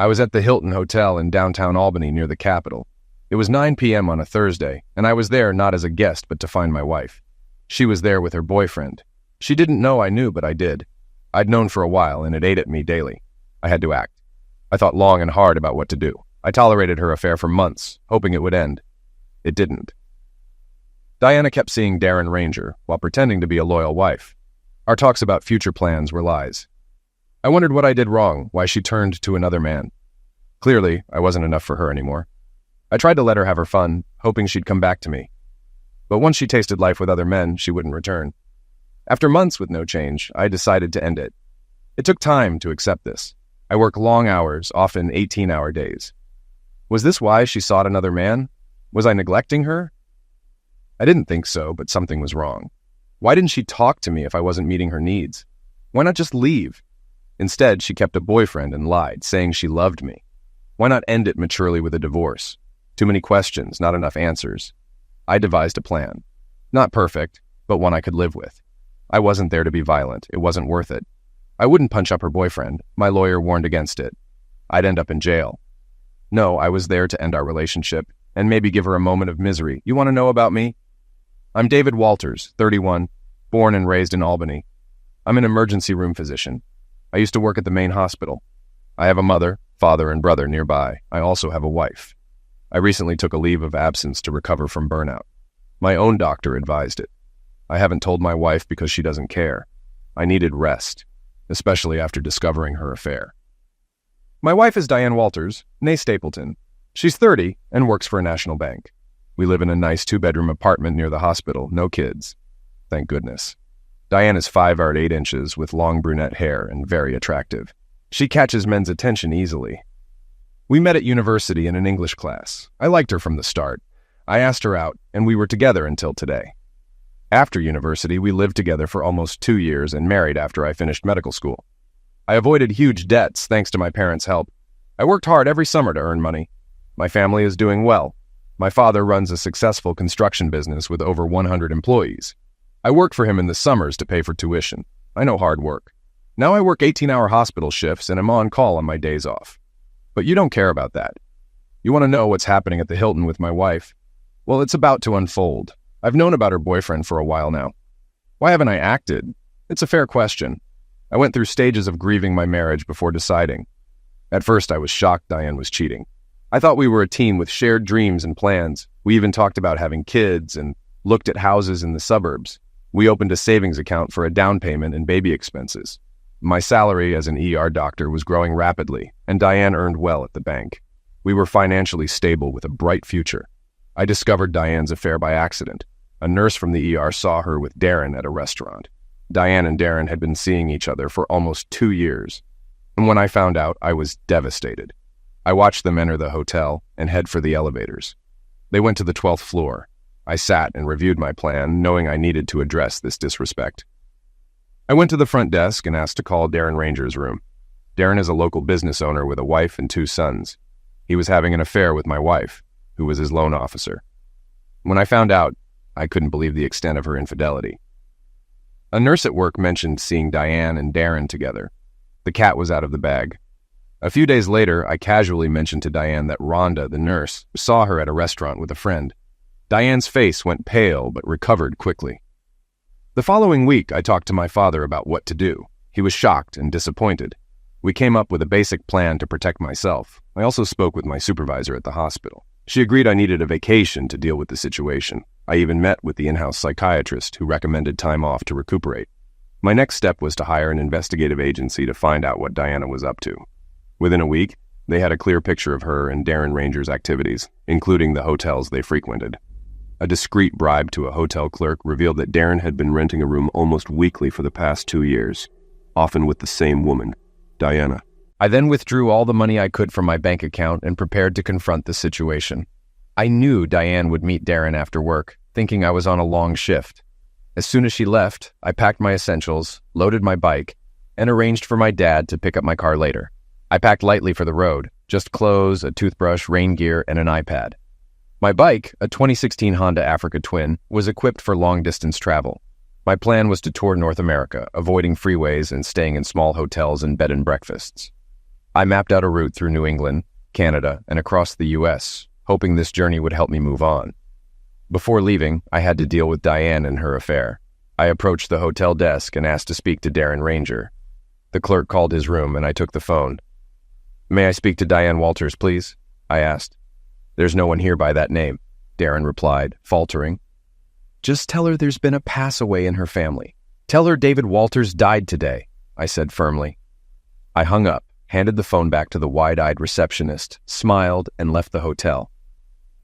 I was at the Hilton Hotel in downtown Albany near the Capitol. It was 9 p.m. on a Thursday, and I was there not as a guest but to find my wife. She was there with her boyfriend. She didn't know I knew, but I did. I'd known for a while, and it ate at me daily. I had to act. I thought long and hard about what to do. I tolerated her affair for months, hoping it would end. It didn't. Diana kept seeing Darren Ranger while pretending to be a loyal wife. Our talks about future plans were lies. I wondered what I did wrong, why she turned to another man. Clearly, I wasn't enough for her anymore. I tried to let her have her fun, hoping she'd come back to me. But once she tasted life with other men, she wouldn't return. After months with no change, I decided to end it. It took time to accept this. I work long hours, often 18-hour days. Was this why she sought another man? Was I neglecting her? I didn't think so, but something was wrong. Why didn't she talk to me if I wasn't meeting her needs? Why not just leave? Instead, she kept a boyfriend and lied, saying she loved me. Why not end it maturely with a divorce? Too many questions, not enough answers. I devised a plan. Not perfect, but one I could live with. I wasn't there to be violent. It wasn't worth it. I wouldn't punch up her boyfriend. My lawyer warned against it. I'd end up in jail. No, I was there to end our relationship and maybe give her a moment of misery. You want to know about me? I'm David Walters, 31, born and raised in Albany. I'm an emergency room physician. I used to work at the main hospital. I have a mother, father, and brother nearby. I also have a wife. I recently took a leave of absence to recover from burnout. My own doctor advised it. I haven't told my wife because she doesn't care. I needed rest, especially after discovering her affair. My wife is Diane Walters, née Stapleton. She's 30 and works for a national bank. We live in a nice 2-bedroom apartment near the hospital, no kids. Thank goodness. Diane is 5 ft 8 inches with long brunette hair and very attractive. She catches men's attention easily. We met at university in an English class. I liked her from the start. I asked her out, and we were together until today. After university, we lived together for almost 2 years and married after I finished medical school. I avoided huge debts thanks to my parents' help. I worked hard every summer to earn money. My family is doing well. My father runs a successful construction business with over 100 employees. I work for him in the summers to pay for tuition. I know hard work. Now I work 18-hour hospital shifts and am on call on my days off. But you don't care about that. You want to know what's happening at the Hilton with my wife? Well, it's about to unfold. I've known about her boyfriend for a while now. Why haven't I acted? It's a fair question. I went through stages of grieving my marriage before deciding. At first, I was shocked Diane was cheating. I thought we were a team with shared dreams and plans. We even talked about having kids and looked at houses in the suburbs. We opened a savings account for a down payment and baby expenses. My salary as an ER doctor was growing rapidly, and Diane earned well at the bank. We were financially stable with a bright future. I discovered Diane's affair by accident. A nurse from the ER saw her with Darren at a restaurant. Diane and Darren had been seeing each other for almost 2 years. And when I found out, I was devastated. I watched them enter the hotel and head for the elevators. They went to the 12th floor. I sat and reviewed my plan, knowing I needed to address this disrespect. I went to the front desk and asked to call Darren Ranger's room. Darren is a local business owner with a wife and 2 sons. He was having an affair with my wife, who was his loan officer. When I found out, I couldn't believe the extent of her infidelity. A nurse at work mentioned seeing Diane and Darren together. The cat was out of the bag. A few days later, I casually mentioned to Diane that Rhonda, the nurse, saw her at a restaurant with a friend. Diane's face went pale but recovered quickly. The following week, I talked to my father about what to do. He was shocked and disappointed. We came up with a basic plan to protect myself. I also spoke with my supervisor at the hospital. She agreed I needed a vacation to deal with the situation. I even met with the in-house psychiatrist who recommended time off to recuperate. My next step was to hire an investigative agency to find out what Diana was up to. Within a week, they had a clear picture of her and Darren Ranger's activities, including the hotels they frequented. A discreet bribe to a hotel clerk revealed that Darren had been renting a room almost weekly for the past 2 years, often with the same woman, Diana. I then withdrew all the money I could from my bank account and prepared to confront the situation. I knew Diane would meet Darren after work, thinking I was on a long shift. As soon as she left, I packed my essentials, loaded my bike, and arranged for my dad to pick up my car later. I packed lightly for the road, just clothes, a toothbrush, rain gear, and an iPad. My bike, a 2016 Honda Africa Twin, was equipped for long-distance travel. My plan was to tour North America, avoiding freeways and staying in small hotels and bed and breakfasts. I mapped out a route through New England, Canada, and across the US, hoping this journey would help me move on. Before leaving, I had to deal with Diane and her affair. I approached the hotel desk and asked to speak to Darren Ranger. The clerk called his room and I took the phone. "May I speak to Diane Walters, please?" I asked. "There's no one here by that name," Darren replied, faltering. "Just tell her there's been a pass-away in her family. Tell her David Walters died today," I said firmly. I hung up, handed the phone back to the wide-eyed receptionist, smiled, and left the hotel.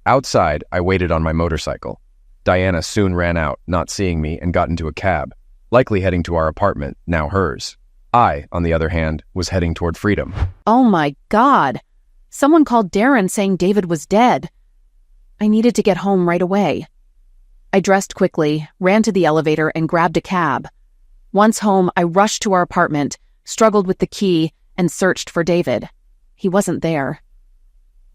Outside, I waited on my motorcycle. Diana soon ran out, not seeing me, and got into a cab, likely heading to our apartment, now hers. I, on the other hand, was heading toward freedom. Oh my God! Someone called Darren saying David was dead. I needed to get home right away. I dressed quickly, ran to the elevator, and grabbed a cab. Once home, I rushed to our apartment, struggled with the key, and searched for David. He wasn't there.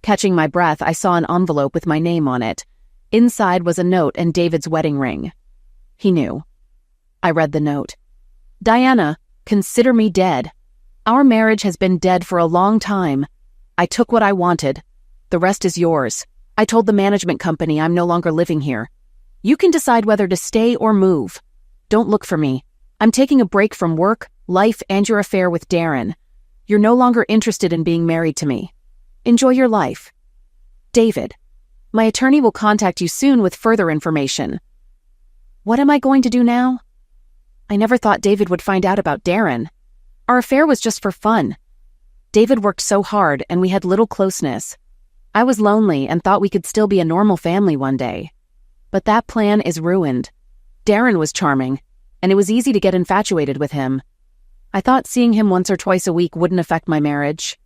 Catching my breath, I saw an envelope with my name on it. Inside was a note and David's wedding ring. He knew. I read the note. "Diana, consider me dead. Our marriage has been dead for a long time. I took what I wanted. The rest is yours. I told the management company I'm no longer living here. You can decide whether to stay or move. Don't look for me. I'm taking a break from work, life, and your affair with Darren. You're no longer interested in being married to me. Enjoy your life. David. My attorney will contact you soon with further information." What am I going to do now? I never thought David would find out about Darren. Our affair was just for fun. David worked so hard and we had little closeness. I was lonely and thought we could still be a normal family one day. But that plan is ruined. Darren was charming, and it was easy to get infatuated with him. I thought seeing him once or twice a week wouldn't affect my marriage.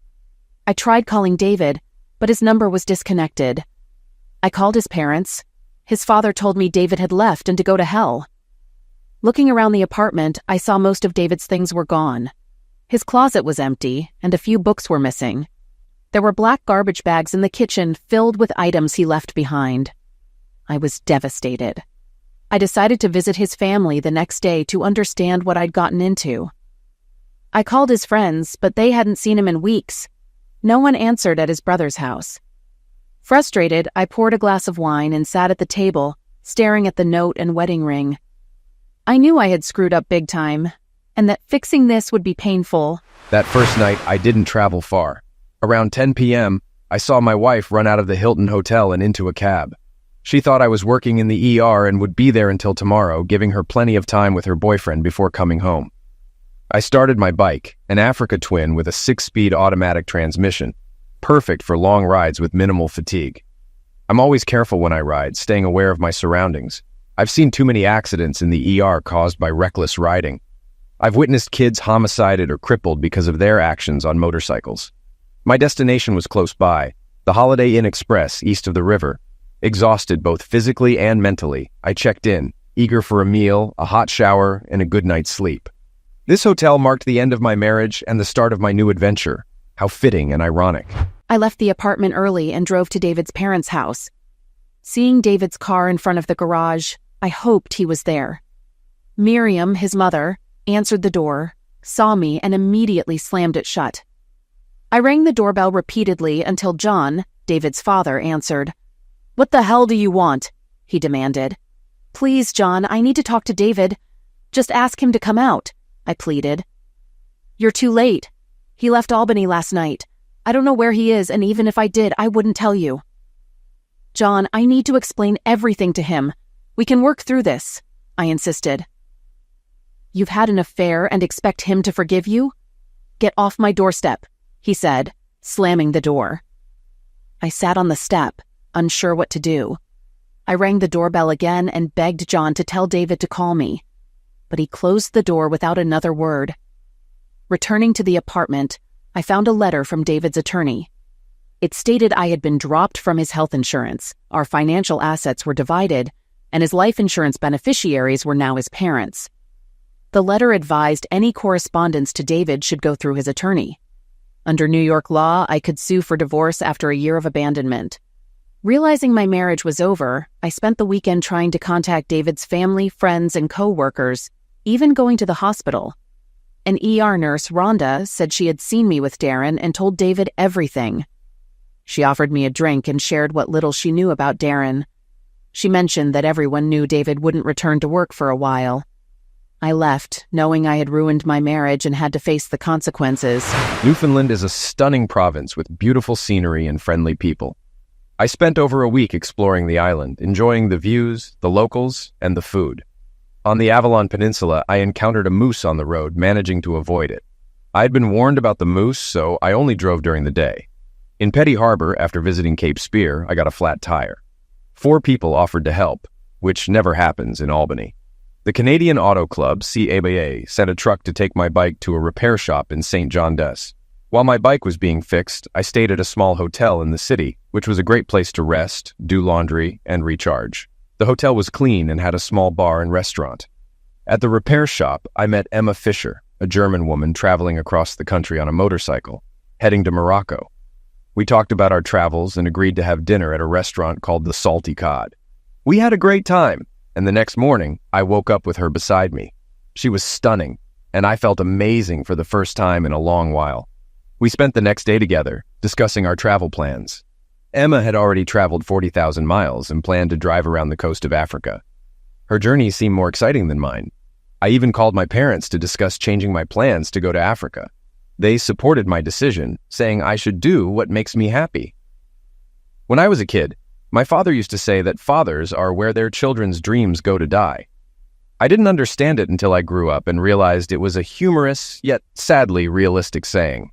I tried calling David, but his number was disconnected. I called his parents. His father told me David had left and to go to hell. Looking around the apartment, I saw most of David's things were gone. His closet was empty, and a few books were missing. There were black garbage bags in the kitchen filled with items he left behind. I was devastated. I decided to visit his family the next day to understand what I'd gotten into. I called his friends, but they hadn't seen him in weeks. No one answered at his brother's house. Frustrated, I poured a glass of wine and sat at the table, staring at the note and wedding ring. I knew I had screwed up big time, and that fixing this would be painful. That first night, I didn't travel far. Around 10 p.m., I saw my wife run out of the Hilton Hotel and into a cab. She thought I was working in the ER and would be there until tomorrow, giving her plenty of time with her boyfriend before coming home. I started my bike, an Africa Twin with a 6-speed automatic transmission, perfect for long rides with minimal fatigue. I'm always careful when I ride, staying aware of my surroundings. I've seen too many accidents in the ER caused by reckless riding. I've witnessed kids homicided or crippled because of their actions on motorcycles. My destination was close by, the Holiday Inn Express east of the river. Exhausted both physically and mentally, I checked in, eager for a meal, a hot shower, and a good night's sleep. This hotel marked the end of my marriage and the start of my new adventure. How fitting and ironic. I left the apartment early and drove to David's parents' house. Seeing David's car in front of the garage, I hoped he was there. Miriam, his mother, answered the door, saw me, and immediately slammed it shut. I rang the doorbell repeatedly until John, David's father, answered. "What the hell do you want?" he demanded. "Please, John, I need to talk to David. Just ask him to come out," I pleaded. "You're too late. He left Albany last night. I don't know where he is, and even if I did, I wouldn't tell you." "John, I need to explain everything to him. We can work through this," I insisted. "You've had an affair and expect him to forgive you? Get off my doorstep," he said, slamming the door. I sat on the step, unsure what to do. I rang the doorbell again and begged John to tell David to call me, but he closed the door without another word. Returning to the apartment, I found a letter from David's attorney. It stated I had been dropped from his health insurance, our financial assets were divided, and his life insurance beneficiaries were now his parents. The letter advised any correspondence to David should go through his attorney. Under New York law, I could sue for divorce after a year of abandonment. Realizing my marriage was over, I spent the weekend trying to contact David's family, friends, and co-workers, even going to the hospital. An ER nurse, Rhonda, said she had seen me with Darren and told David everything. She offered me a drink and shared what little she knew about Darren. She mentioned that everyone knew David wouldn't return to work for a while. I left, knowing I had ruined my marriage and had to face the consequences. Newfoundland is a stunning province with beautiful scenery and friendly people. I spent over a week exploring the island, enjoying the views, the locals, and the food. On the Avalon Peninsula, I encountered a moose on the road, managing to avoid it. I had been warned about the moose, so I only drove during the day. In Petty Harbor, after visiting Cape Spear, I got a flat tire. 4 people offered to help, which never happens in Albany. The Canadian Auto Club, CABA, sent a truck to take my bike to a repair shop in St. John d'Es. While my bike was being fixed, I stayed at a small hotel in the city, which was a great place to rest, do laundry, and recharge. The hotel was clean and had a small bar and restaurant. At the repair shop, I met Emma Fisher, a German woman traveling across the country on a motorcycle, heading to Morocco. We talked about our travels and agreed to have dinner at a restaurant called the Salty Cod. We had a great time, and the next morning, I woke up with her beside me. She was stunning, and I felt amazing for the first time in a long while. We spent the next day together, discussing our travel plans. Emma had already traveled 40,000 miles and planned to drive around the coast of Africa. Her journey seemed more exciting than mine. I even called my parents to discuss changing my plans to go to Africa. They supported my decision, saying I should do what makes me happy. When I was a kid, my father used to say that fathers are where their children's dreams go to die. I didn't understand it until I grew up and realized it was a humorous, yet sadly realistic saying.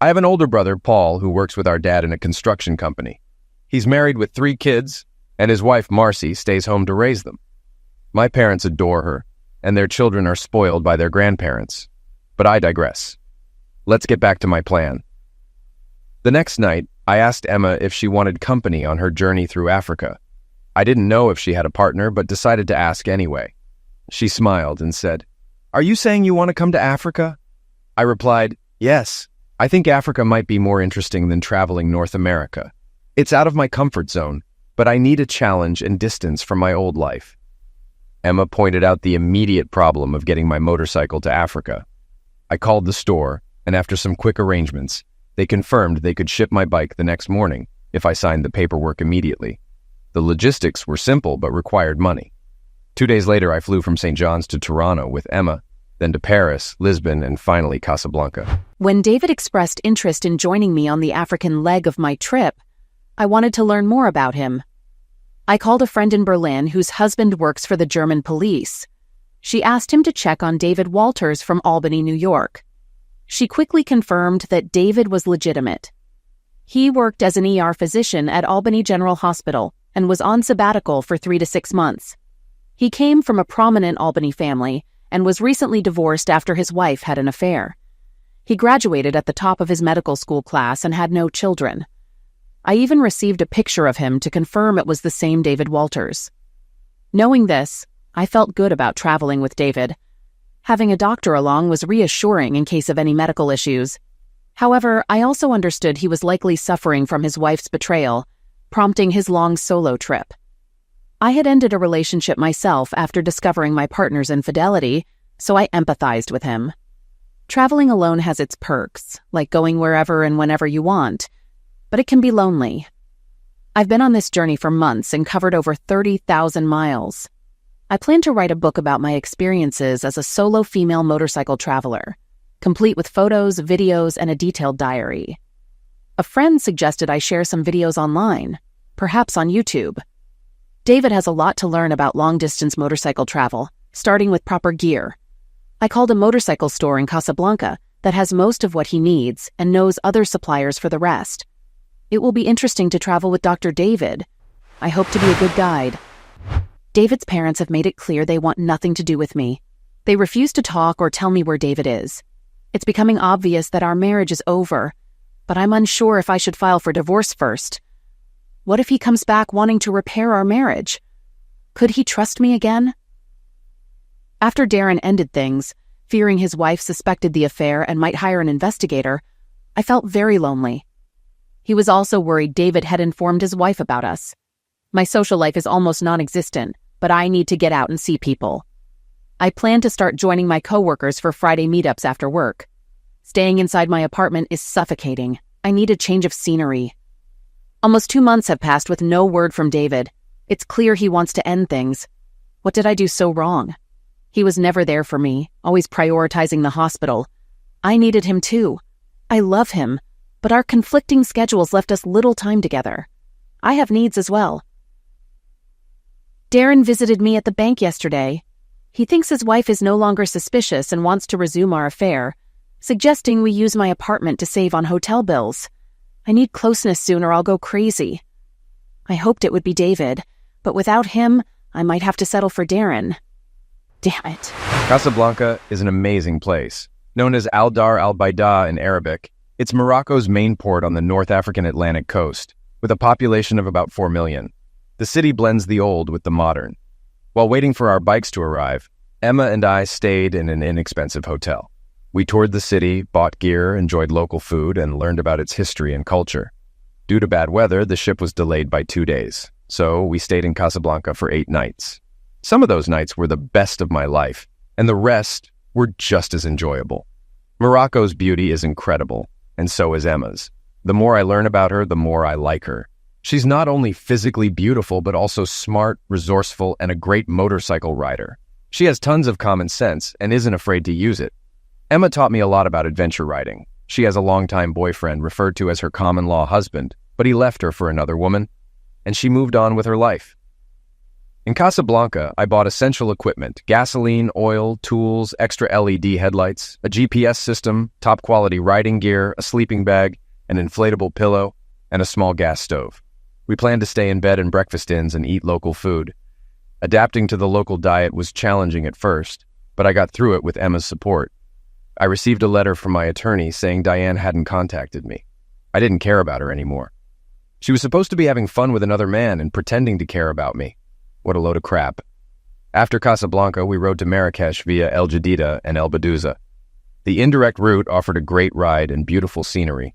I have an older brother, Paul, who works with our dad in a construction company. He's married with 3 kids, and his wife, Marcy, stays home to raise them. My parents adore her, and their children are spoiled by their grandparents. But I digress. Let's get back to my plan. The next night, I asked Emma if she wanted company on her journey through Africa. I didn't know if she had a partner, but decided to ask anyway. She smiled and said, "Are you saying you want to come to Africa?" I replied, "Yes. I think Africa might be more interesting than traveling North America. It's out of my comfort zone, but I need a challenge and distance from my old life." Emma pointed out the immediate problem of getting my motorcycle to Africa. I called the store, and after some quick arrangements, they confirmed they could ship my bike the next morning if I signed the paperwork immediately. The logistics were simple but required money. 2 days later, I flew from St. John's to Toronto with Emma, then to Paris, Lisbon, and finally Casablanca. When David expressed interest in joining me on the African leg of my trip, I wanted to learn more about him. I called a friend in Berlin whose husband works for the German police. She asked him to check on David Walters from Albany, New York. She quickly confirmed that David was legitimate. He worked as an ER physician at Albany General Hospital and was on sabbatical for 3 to 6 months. He came from a prominent Albany family and was recently divorced after his wife had an affair. He graduated at the top of his medical school class and had no children. I even received a picture of him to confirm it was the same David Walters. Knowing this, I felt good about traveling with David. Having a doctor along was reassuring in case of any medical issues. However, I also understood he was likely suffering from his wife's betrayal, prompting his long solo trip. I had ended a relationship myself after discovering my partner's infidelity, so I empathized with him. Traveling alone has its perks, like going wherever and whenever you want, but it can be lonely. I've been on this journey for months and covered over 30,000 miles. I plan to write a book about my experiences as a solo female motorcycle traveler, complete with photos, videos, and a detailed diary. A friend suggested I share some videos online, perhaps on YouTube. David has a lot to learn about long-distance motorcycle travel, starting with proper gear. I called a motorcycle store in Casablanca that has most of what he needs and knows other suppliers for the rest. It will be interesting to travel with Dr. David. I hope to be a good guide. David's parents have made it clear they want nothing to do with me. They refuse to talk or tell me where David is. It's becoming obvious that our marriage is over, but I'm unsure if I should file for divorce first. What if he comes back wanting to repair our marriage? Could he trust me again? After Darren ended things, fearing his wife suspected the affair and might hire an investigator, I felt very lonely. He was also worried David had informed his wife about us. My social life is almost non-existent, but I need to get out and see people. I plan to start joining my coworkers for Friday meetups after work. Staying inside my apartment is suffocating. I need a change of scenery. Almost 2 months have passed with no word from David. It's clear he wants to end things. What did I do so wrong? He was never there for me, always prioritizing the hospital. I needed him too. I love him, but our conflicting schedules left us little time together. I have needs as well. Darren visited me at the bank yesterday. He thinks his wife is no longer suspicious and wants to resume our affair, suggesting we use my apartment to save on hotel bills. I need closeness soon or I'll go crazy. I hoped it would be David, but without him, I might have to settle for Darren. Damn it. Casablanca is an amazing place. Known as Al Dar al Baida in Arabic, it's Morocco's main port on the North African Atlantic coast, with a population of about 4 million. The city blends the old with the modern. While waiting for our bikes to arrive, Emma and I stayed in an inexpensive hotel. We toured the city, bought gear, enjoyed local food, and learned about its history and culture. Due to bad weather, the ship was delayed by 2 days, so we stayed in Casablanca for 8 nights. Some of those nights were the best of my life, and the rest were just as enjoyable. Morocco's beauty is incredible, and so is Emma's. The more I learn about her, the more I like her. She's not only physically beautiful, but also smart, resourceful, and a great motorcycle rider. She has tons of common sense and isn't afraid to use it. Emma taught me a lot about adventure riding. She has a longtime boyfriend referred to as her common-law husband, but he left her for another woman, and she moved on with her life. In Casablanca, I bought essential equipment: gasoline, oil, tools, extra LED headlights, a GPS system, top-quality riding gear, a sleeping bag, an inflatable pillow, and a small gas stove. We planned to stay in bed and breakfast inns and eat local food. Adapting to the local diet was challenging at first, but I got through it with Emma's support. I received a letter from my attorney saying Diane hadn't contacted me. I didn't care about her anymore. She was supposed to be having fun with another man and pretending to care about me. What a load of crap. After Casablanca, we rode to Marrakesh via El Jadida and El Bedouza. The indirect route offered a great ride and beautiful scenery.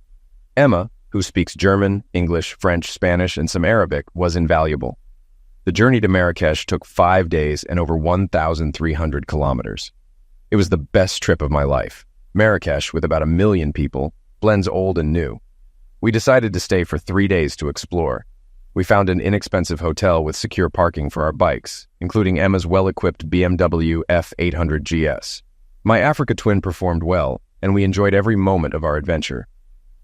Emma, who speaks German, English, French, Spanish, and some Arabic, was invaluable. The journey to Marrakesh took 5 days and over 1,300 kilometers. It was the best trip of my life. Marrakesh, with about 1 million people, blends old and new. We decided to stay for 3 days to explore. We found an inexpensive hotel with secure parking for our bikes, including Emma's well-equipped BMW F800 GS. My Africa twin performed well, and we enjoyed every moment of our adventure.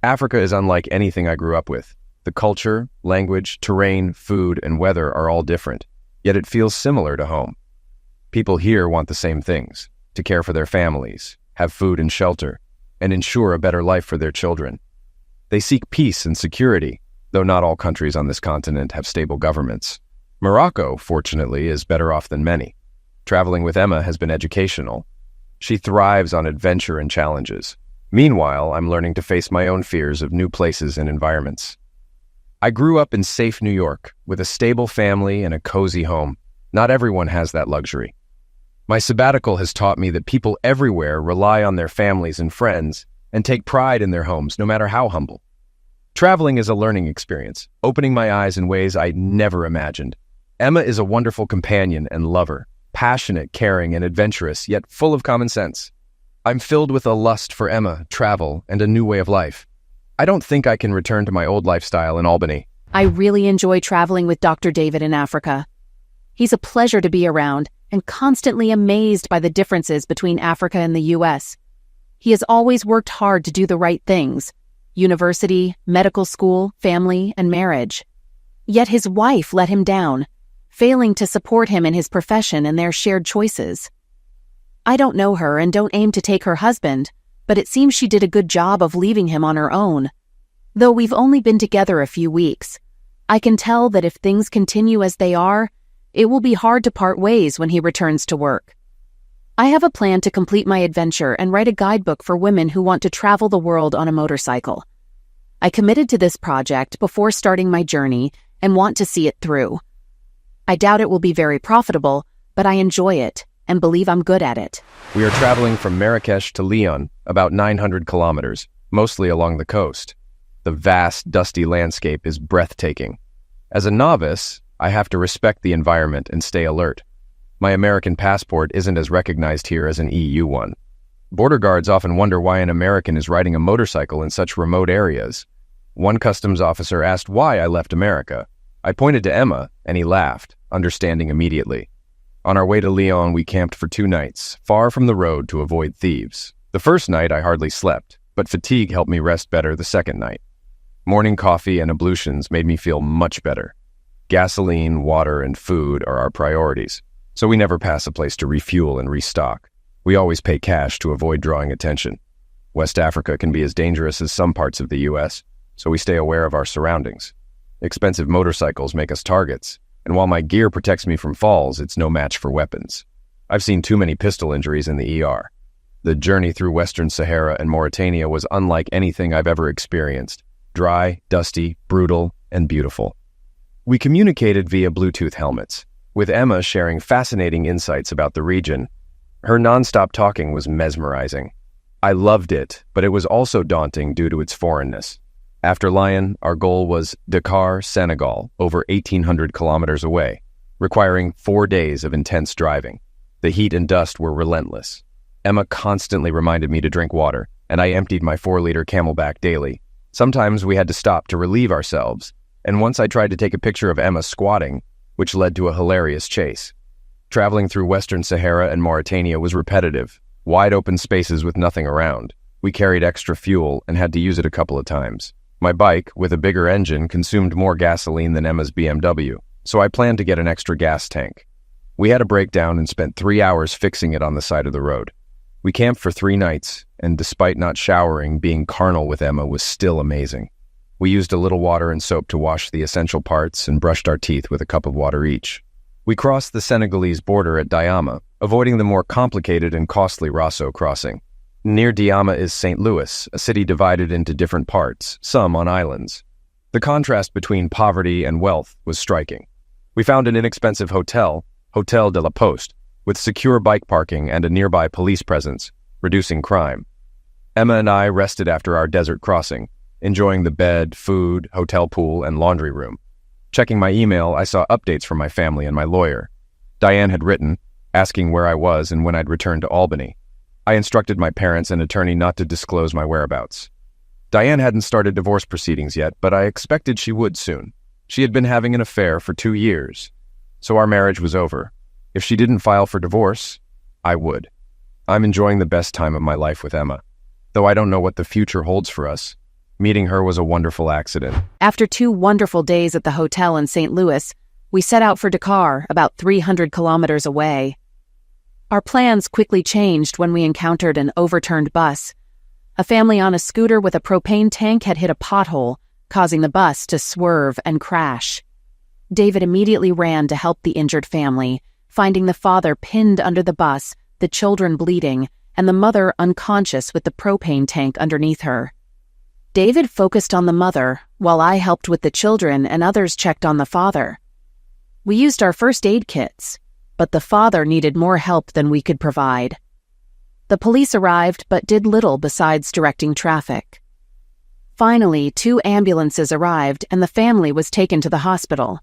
Africa is unlike anything I grew up with. The culture, language, terrain, food, and weather are all different, yet it feels similar to home. People here want the same things: to care for their families, have food and shelter, and ensure a better life for their children. They seek peace and security, though not all countries on this continent have stable governments. Morocco, fortunately, is better off than many. Traveling with Emma has been educational. She thrives on adventure and challenges. Meanwhile, I'm learning to face my own fears of new places and environments. I grew up in safe New York, with a stable family and a cozy home. Not everyone has that luxury. My sabbatical has taught me that people everywhere rely on their families and friends and take pride in their homes, no matter how humble. Traveling is a learning experience, opening my eyes in ways I never imagined. Emma is a wonderful companion and lover, passionate, caring, and adventurous, yet full of common sense. I'm filled with a lust for Emma, travel, and a new way of life. I don't think I can return to my old lifestyle in Albany. I really enjoy traveling with Dr. David in Africa. He's a pleasure to be around and constantly amazed by the differences between Africa and the U.S. He has always worked hard to do the right things: university, medical school, family, and marriage. Yet his wife let him down, failing to support him in his profession and their shared choices. I don't know her and don't aim to take her husband, but it seems she did a good job of leaving him on her own. Though we've only been together a few weeks, I can tell that if things continue as they are, it will be hard to part ways when he returns to work. I have a plan to complete my adventure and write a guidebook for women who want to travel the world on a motorcycle. I committed to this project before starting my journey and want to see it through. I doubt it will be very profitable, but I enjoy it and believe I'm good at it. We are traveling from Marrakesh to Lyon, about 900 kilometers, mostly along the coast. The vast, dusty landscape is breathtaking. As a novice, I have to respect the environment and stay alert. My American passport isn't as recognized here as an EU one. Border guards often wonder why an American is riding a motorcycle in such remote areas. One customs officer asked why I left America. I pointed to Emma, and he laughed, understanding immediately. On our way to Lyon, we camped for 2 nights, far from the road to avoid thieves. The first night I hardly slept, but fatigue helped me rest better the second night. Morning coffee and ablutions made me feel much better. Gasoline, water, and food are our priorities, so we never pass a place to refuel and restock. We always pay cash to avoid drawing attention. West Africa can be as dangerous as some parts of the U.S., so we stay aware of our surroundings. Expensive motorcycles make us targets, and while my gear protects me from falls, it's no match for weapons. I've seen too many pistol injuries in the ER. The journey through Western Sahara and Mauritania was unlike anything I've ever experienced. Dry, dusty, brutal, and beautiful. We communicated via Bluetooth helmets, with Emma sharing fascinating insights about the region. Her nonstop talking was mesmerizing. I loved it, but it was also daunting due to its foreignness. After Lyon, our goal was Dakar, Senegal, over 1,800 kilometers away, requiring 4 days of intense driving. The heat and dust were relentless. Emma constantly reminded me to drink water, and I emptied my 4-liter Camelback daily. Sometimes we had to stop to relieve ourselves, and once I tried to take a picture of Emma squatting, which led to a hilarious chase. Traveling through Western Sahara and Mauritania was repetitive, wide open spaces with nothing around. We carried extra fuel and had to use it a couple of times. My bike, with a bigger engine, consumed more gasoline than Emma's BMW, so I planned to get an extra gas tank. We had a breakdown and spent 3 hours fixing it on the side of the road. We camped for 3 nights, and despite not showering, being carnal with Emma was still amazing. We used a little water and soap to wash the essential parts and brushed our teeth with a cup of water each. We crossed the Senegalese border at Diama, avoiding the more complicated and costly Rosso crossing. Near Diama is St. Louis, a city divided into different parts, some on islands. The contrast between poverty and wealth was striking. We found an inexpensive hotel, Hotel de la Poste, with secure bike parking and a nearby police presence, reducing crime. Emma and I rested after our desert crossing, enjoying the bed, food, hotel pool, and laundry room. Checking my email, I saw updates from my family and my lawyer. Diane had written, asking where I was and when I'd return to Albany. I instructed my parents and attorney not to disclose my whereabouts. Diane hadn't started divorce proceedings yet, but I expected she would soon. She had been having an affair for 2 years, so our marriage was over. If she didn't file for divorce, I would. I'm enjoying the best time of my life with Emma, though I don't know what the future holds for us. Meeting her was a wonderful accident. After 2 wonderful days at the hotel in St. Louis, we set out for Dakar, about 300 kilometers away. Our plans quickly changed when we encountered an overturned bus. A family on a scooter with a propane tank had hit a pothole, causing the bus to swerve and crash. David immediately ran to help the injured family, finding the father pinned under the bus, the children bleeding, and the mother unconscious with the propane tank underneath her. David focused on the mother, while I helped with the children and others checked on the father. We used our first aid kits, but the father needed more help than we could provide. The police arrived but did little besides directing traffic. Finally, 2 ambulances arrived and the family was taken to the hospital.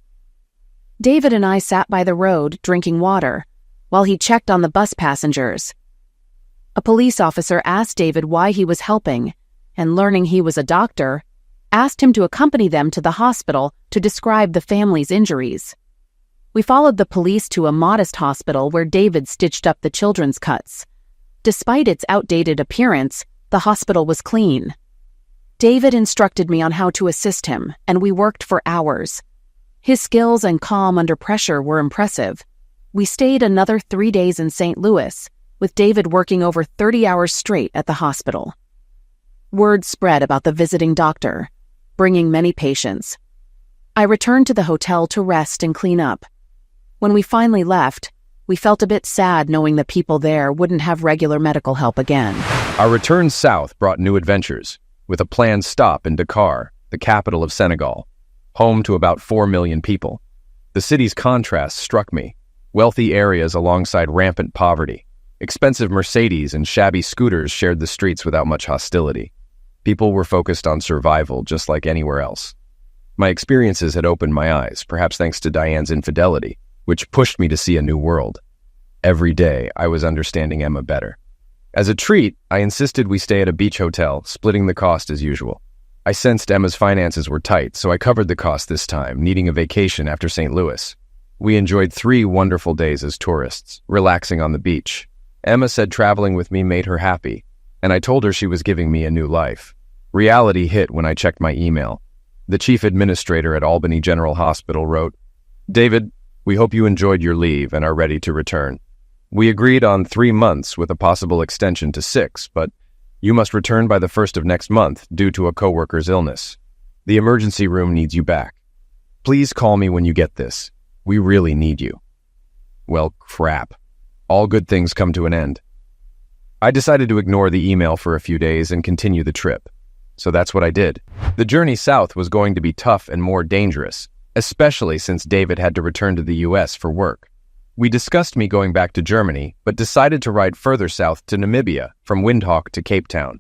David and I sat by the road drinking water, while he checked on the bus passengers. A police officer asked David why he was helping, and learning he was a doctor, asked him to accompany them to the hospital to describe the family's injuries. We followed the police to a modest hospital where David stitched up the children's cuts. Despite its outdated appearance, the hospital was clean. David instructed me on how to assist him, and we worked for hours. His skills and calm under pressure were impressive. We stayed another 3 days in St. Louis, with David working over 30 hours straight at the hospital. Word spread about the visiting doctor, bringing many patients. I returned to the hotel to rest and clean up. When we finally left, we felt a bit sad knowing the people there wouldn't have regular medical help again. Our return south brought new adventures, with a planned stop in Dakar, the capital of Senegal, home to about 4 million people. The city's contrast struck me. Wealthy areas alongside rampant poverty. Expensive Mercedes and shabby scooters shared the streets without much hostility. People were focused on survival just like anywhere else. My experiences had opened my eyes, perhaps thanks to Diane's infidelity, which pushed me to see a new world. Every day, I was understanding Emma better. As a treat, I insisted we stay at a beach hotel, splitting the cost as usual. I sensed Emma's finances were tight, so I covered the cost this time, needing a vacation after St. Louis. We enjoyed 3 wonderful days as tourists, relaxing on the beach. Emma said traveling with me made her happy, and I told her she was giving me a new life. Reality hit when I checked my email. The chief administrator at Albany General Hospital wrote, "David, we hope you enjoyed your leave and are ready to return. We agreed on 3 months with a possible extension to 6, but you must return by the 1st of next month due to a coworker's illness. The emergency room needs you back. Please call me when you get this. We really need you." Well, crap. All good things come to an end. I decided to ignore the email for a few days and continue the trip. So that's what I did. The journey south was going to be tough and more dangerous, especially since David had to return to the US for work. We discussed me going back to Germany, but decided to ride further south to Namibia, from Windhoek to Cape Town.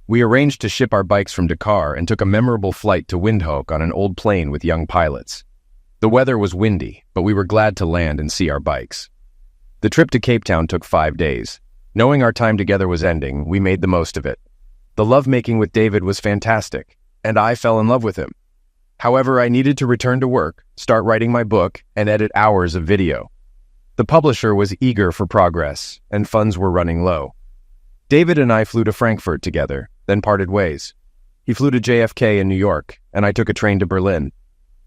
We arranged to ship our bikes from Dakar and took a memorable flight to Windhoek on an old plane with young pilots. The weather was windy, but we were glad to land and see our bikes. The trip to Cape Town took 5 days. Knowing our time together was ending, we made the most of it. The lovemaking with David was fantastic, and I fell in love with him. However, I needed to return to work, start writing my book, and edit hours of video. The publisher was eager for progress, and funds were running low. David and I flew to Frankfurt together, then parted ways. He flew to JFK in New York, and I took a train to Berlin.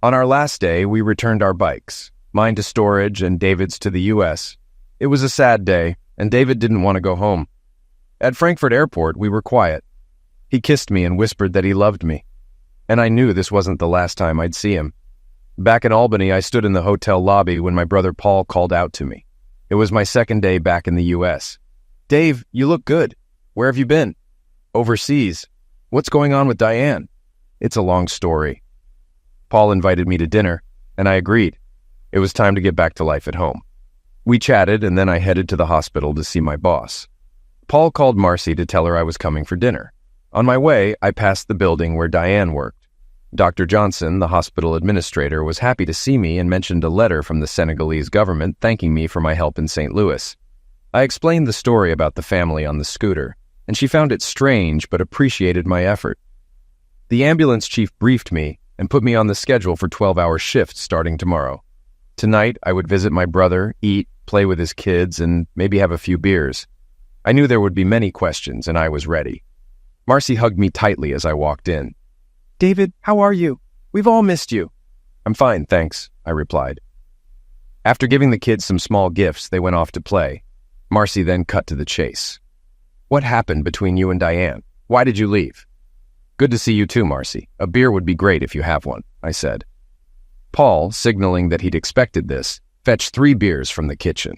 On our last day, we returned our bikes, mine to storage and David's to the US. It was a sad day, and David didn't want to go home. At Frankfurt Airport, we were quiet. He kissed me and whispered that he loved me, and I knew this wasn't the last time I'd see him. Back in Albany, I stood in the hotel lobby when my brother Paul called out to me. It was my second day back in the US. "Dave, you look good. Where have you been?" "Overseas. What's going on with Diane?" "It's a long story." Paul invited me to dinner, and I agreed. It was time to get back to life at home. We chatted, and then I headed to the hospital to see my boss. Paul called Marcy to tell her I was coming for dinner. On my way, I passed the building where Diane worked. Dr. Johnson, the hospital administrator, was happy to see me and mentioned a letter from the Senegalese government thanking me for my help in St. Louis. I explained the story about the family on the scooter, and she found it strange but appreciated my effort. The ambulance chief briefed me and put me on the schedule for 12-hour shifts starting tomorrow. Tonight, I would visit my brother, eat, play with his kids, and maybe have a few beers. I knew there would be many questions, and I was ready. Marcy hugged me tightly as I walked in. "David, how are you? We've all missed you." "I'm fine, thanks," I replied. After giving the kids some small gifts, they went off to play. Marcy then cut to the chase. "What happened between you and Diane? Why did you leave?" "Good to see you too, Marcy. A beer would be great if you have one," I said. Paul, signaling that he'd expected this, fetched 3 beers from the kitchen.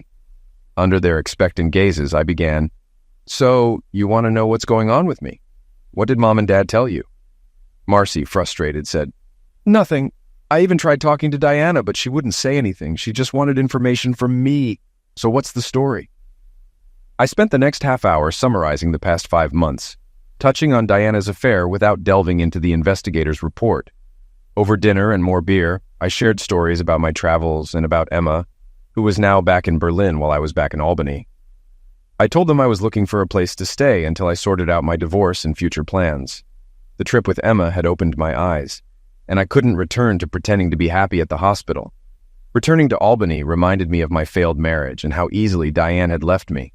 Under their expectant gazes, I began, "So, you want to know what's going on with me? What did Mom and Dad tell you?" Marcy, frustrated, said, "Nothing. I even tried talking to Diana, but she wouldn't say anything. She just wanted information from me. So what's the story?" I spent the next half hour summarizing the past 5 months, touching on Diana's affair without delving into the investigator's report. Over dinner and more beer, I shared stories about my travels and about Emma, who was now back in Berlin while I was back in Albany. I told them I was looking for a place to stay until I sorted out my divorce and future plans. The trip with Emma had opened my eyes, and I couldn't return to pretending to be happy at the hospital. Returning to Albany reminded me of my failed marriage and how easily Diane had left me.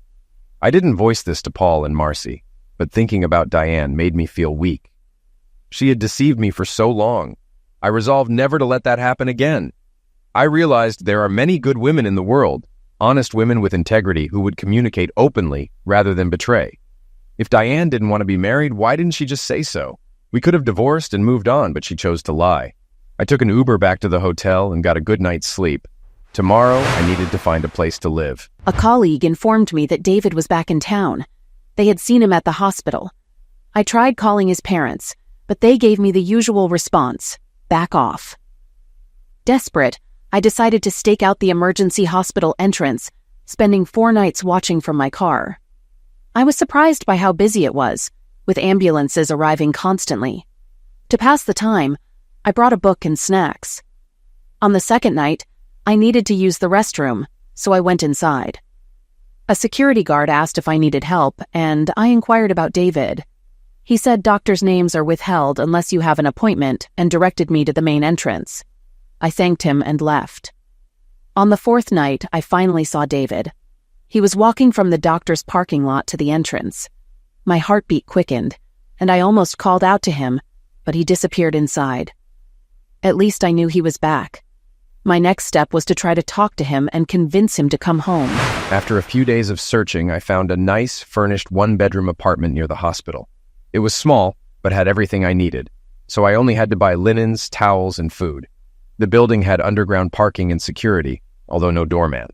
I didn't voice this to Paul and Marcy, but thinking about Diane made me feel weak. She had deceived me for so long. I resolved never to let that happen again. I realized there are many good women in the world, honest women with integrity who would communicate openly rather than betray. If Diane didn't want to be married, why didn't she just say so? We could have divorced and moved on, but she chose to lie. I took an Uber back to the hotel and got a good night's sleep. Tomorrow, I needed to find a place to live. A colleague informed me that David was back in town. They had seen him at the hospital. I tried calling his parents, but they gave me the usual response: back off. Desperate, I decided to stake out the emergency hospital entrance, spending 4 nights watching from my car. I was surprised by how busy it was, with ambulances arriving constantly. To pass the time, I brought a book and snacks. On the second night, I needed to use the restroom, so I went inside. A security guard asked if I needed help, and I inquired about David. He said doctors' names are withheld unless you have an appointment and directed me to the main entrance. I thanked him and left. On the fourth night, I finally saw David. He was walking from the doctor's parking lot to the entrance. My heartbeat quickened, and I almost called out to him, but he disappeared inside. At least I knew he was back. My next step was to try to talk to him and convince him to come home. After a few days of searching, I found a nice, furnished one-bedroom apartment near the hospital. It was small, but had everything I needed, so I only had to buy linens, towels, and food. The building had underground parking and security, although no doorman.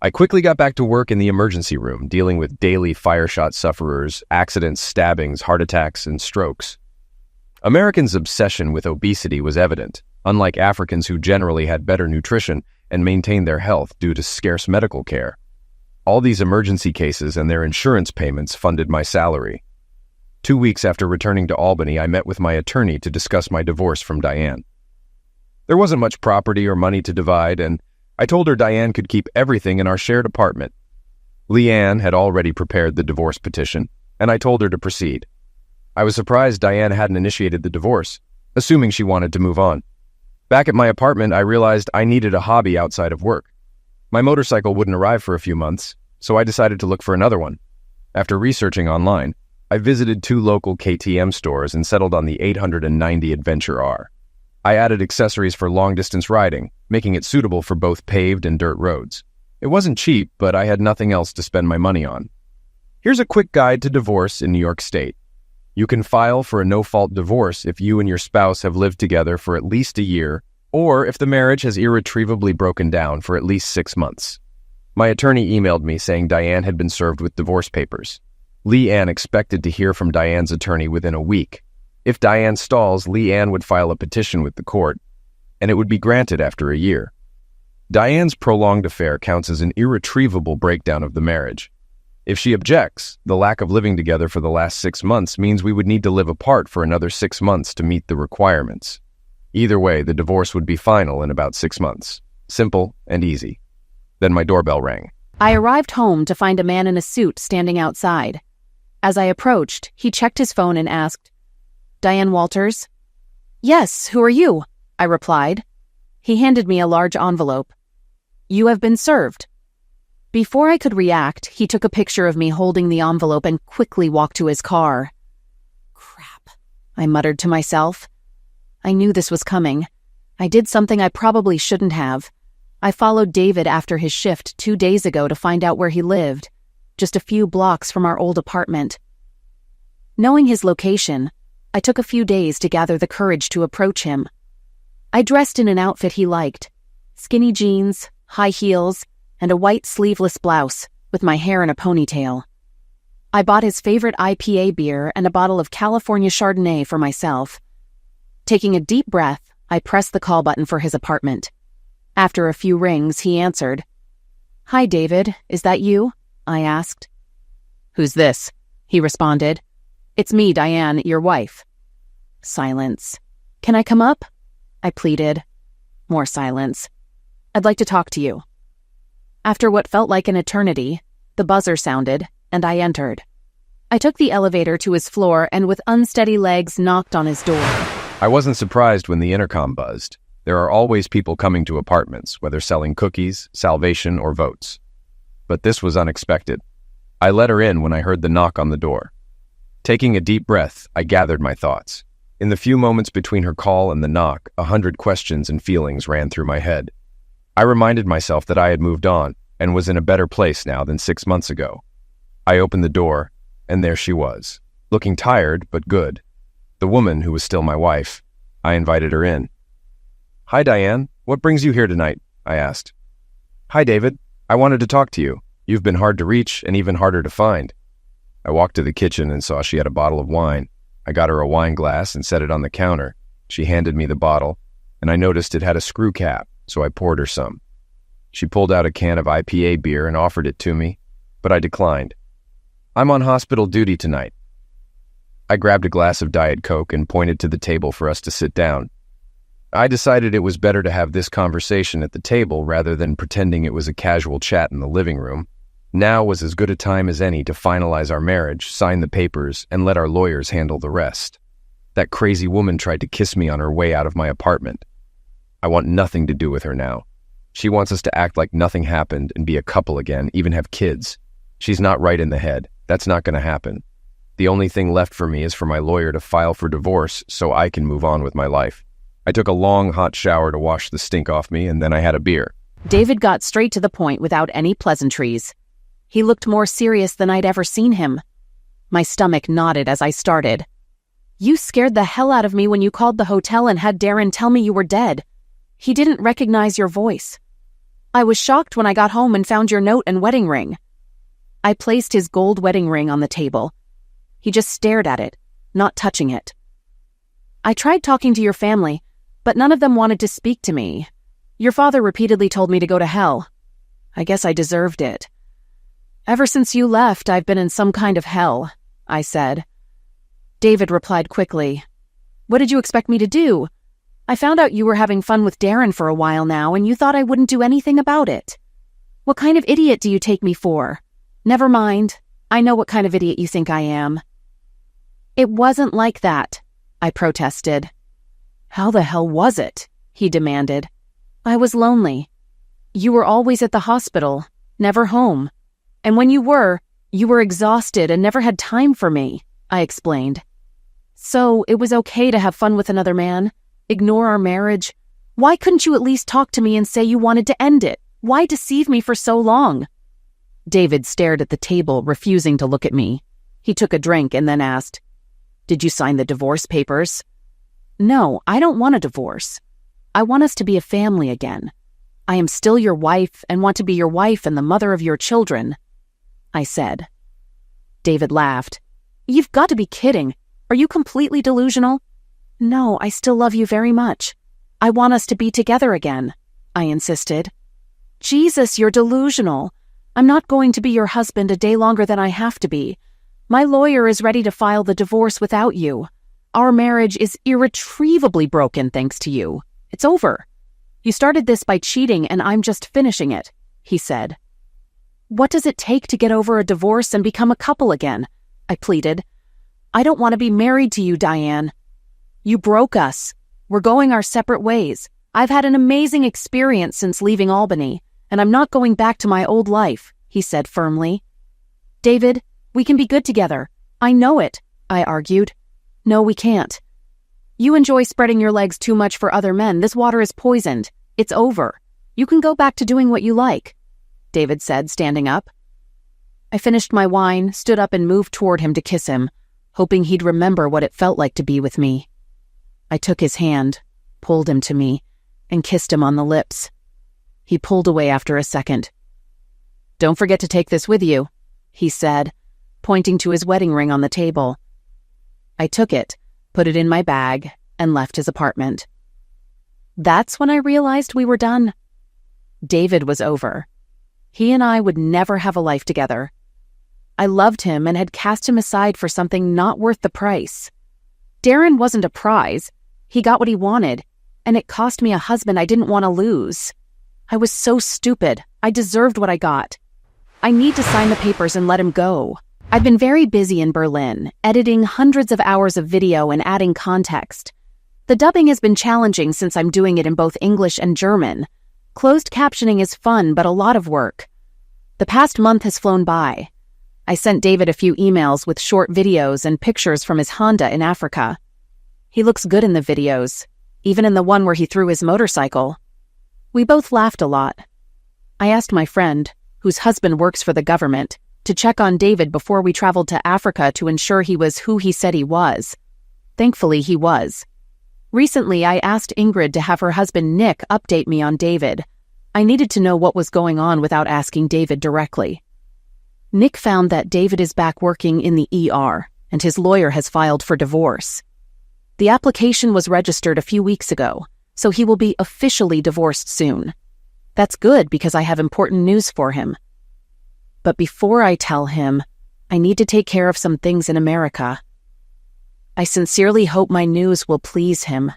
I quickly got back to work in the emergency room, dealing with daily fire shot sufferers, accidents, stabbings, heart attacks, and strokes. Americans' obsession with obesity was evident, unlike Africans who generally had better nutrition and maintained their health due to scarce medical care. All these emergency cases and their insurance payments funded my salary. 2 weeks after returning to Albany, I met with my attorney to discuss my divorce from Diane. There wasn't much property or money to divide, and I told her Diane could keep everything in our shared apartment. Leanne had already prepared the divorce petition, and I told her to proceed. I was surprised Diane hadn't initiated the divorce, assuming she wanted to move on. Back at my apartment, I realized I needed a hobby outside of work. My motorcycle wouldn't arrive for a few months, so I decided to look for another one. After researching online, I visited 2 local KTM stores and settled on the 890 Adventure R. I added accessories for long-distance riding, making it suitable for both paved and dirt roads. It wasn't cheap, but I had nothing else to spend my money on. Here's a quick guide to divorce in New York State. You can file for a no-fault divorce if you and your spouse have lived together for at least a year, or if the marriage has irretrievably broken down for at least 6 months. My attorney emailed me saying Diane had been served with divorce papers. Leanne expected to hear from Diane's attorney within a week. If Diane stalls, Leanne would file a petition with the court, and it would be granted after a year. Diane's prolonged affair counts as an irretrievable breakdown of the marriage. If she objects, the lack of living together for the last 6 months means we would need to live apart for another 6 months to meet the requirements. Either way, the divorce would be final in about 6 months. Simple and easy. Then my doorbell rang. I arrived home to find a man in a suit standing outside. As I approached, he checked his phone and asked, "Diane Walters?" "Yes, who are you?" I replied. He handed me a large envelope. "You have been served." Before I could react, he took a picture of me holding the envelope and quickly walked to his car. Crap, I muttered to myself. I knew this was coming. I did something I probably shouldn't have. I followed David after his shift 2 days ago to find out where he lived, just a few blocks from our old apartment. Knowing his location, I took a few days to gather the courage to approach him. I dressed in an outfit he liked, skinny jeans, high heels, and a white sleeveless blouse with my hair in a ponytail. I bought his favorite IPA beer and a bottle of California Chardonnay for myself. Taking a deep breath, I pressed the call button for his apartment. After a few rings, he answered. "Hi, David, is that you?" I asked. "Who's this?" he responded. "It's me, Diane, your wife." Silence. "Can I come up?" I pleaded. More silence. "I'd like to talk to you." After what felt like an eternity, the buzzer sounded, and I entered. I took the elevator to his floor and with unsteady legs knocked on his door. I wasn't surprised when the intercom buzzed. There are always people coming to apartments, whether selling cookies, salvation, or votes. But this was unexpected. I let her in when I heard the knock on the door. Taking a deep breath, I gathered my thoughts. In the few moments between her call and the knock, 100 questions and feelings ran through my head. I reminded myself that I had moved on and was in a better place now than 6 months ago. I opened the door, and there she was, looking tired but good. The woman who was still my wife. I invited her in. "Hi, Diane. What brings you here tonight?" I asked. "Hi, David. I wanted to talk to you. You've been hard to reach and even harder to find." I walked to the kitchen and saw she had a bottle of wine. I got her a wine glass and set it on the counter. She handed me the bottle, and I noticed it had a screw cap, so I poured her some. She pulled out a can of IPA beer and offered it to me, but I declined. "I'm on hospital duty tonight." I grabbed a glass of Diet Coke and pointed to the table for us to sit down. I decided it was better to have this conversation at the table rather than pretending it was a casual chat in the living room. Now was as good a time as any to finalize our marriage, sign the papers, and let our lawyers handle the rest. That crazy woman tried to kiss me on her way out of my apartment. I want nothing to do with her now. She wants us to act like nothing happened and be a couple again, even have kids. She's not right in the head. That's not going to happen. The only thing left for me is for my lawyer to file for divorce so I can move on with my life. I took a long, hot shower to wash the stink off me, and then I had a beer. David got straight to the point without any pleasantries. He looked more serious than I'd ever seen him. My stomach knotted as I started. You scared the hell out of me when you called the hotel and had Darren tell me you were dead. He didn't recognize your voice. I was shocked when I got home and found your note and wedding ring. I placed his gold wedding ring on the table. He just stared at it, not touching it. I tried talking to your family, but none of them wanted to speak to me. Your father repeatedly told me to go to hell. I guess I deserved it. Ever since you left, I've been in some kind of hell, I said. David replied quickly. What did you expect me to do? I found out you were having fun with Darren for a while now, and you thought I wouldn't do anything about it. What kind of idiot do you take me for? Never mind. I know what kind of idiot you think I am. It wasn't like that, I protested. How the hell was it? He demanded. I was lonely. You were always at the hospital, never home. And when you were exhausted and never had time for me, I explained. So it was okay to have fun with another man? Ignore our marriage? Why couldn't you at least talk to me and say you wanted to end it? Why deceive me for so long? David stared at the table, refusing to look at me. He took a drink and then asked, Did you sign the divorce papers? No, I don't want a divorce. I want us to be a family again. I am still your wife and want to be your wife and the mother of your children, I said. David laughed. You've got to be kidding. Are you completely delusional? No, I still love you very much. I want us to be together again, I insisted. Jesus, you're delusional. I'm not going to be your husband a day longer than I have to be. My lawyer is ready to file the divorce without you. Our marriage is irretrievably broken thanks to you. It's over. You started this by cheating and I'm just finishing it, he said. What does it take to get over a divorce and become a couple again? I pleaded. I don't want to be married to you, Diane. You broke us. We're going our separate ways. I've had an amazing experience since leaving Albany, and I'm not going back to my old life, he said firmly. David, we can be good together. I know it, I argued. No, we can't. You enjoy spreading your legs too much for other men. This water is poisoned. It's over. You can go back to doing what you like, David said, standing up. I finished my wine, stood up and moved toward him to kiss him, hoping he'd remember what it felt like to be with me. I took his hand, pulled him to me, and kissed him on the lips. He pulled away after a second. Don't forget to take this with you, he said, pointing to his wedding ring on the table. I took it, put it in my bag, and left his apartment. That's when I realized we were done. David was over. He and I would never have a life together. I loved him and had cast him aside for something not worth the price. Darren wasn't a prize. He got what he wanted, and it cost me a husband I didn't want to lose. I was so stupid. I deserved what I got. I need to sign the papers and let him go. I've been very busy in Berlin, editing hundreds of hours of video and adding context. The dubbing has been challenging since I'm doing it in both English and German. Closed captioning is fun, but a lot of work. The past month has flown by. I sent David a few emails with short videos and pictures from his Honda in Africa. He looks good in the videos, even in the one where he threw his motorcycle. We both laughed a lot. I asked my friend, whose husband works for the government, to check on David before we traveled to Africa to ensure he was who he said he was. Thankfully, he was. Recently, I asked Ingrid to have her husband Nick update me on David. I needed to know what was going on without asking David directly. Nick found that David is back working in the ER, and his lawyer has filed for divorce. The application was registered a few weeks ago, so he will be officially divorced soon. That's good because I have important news for him. But before I tell him, I need to take care of some things in America. I sincerely hope my news will please him.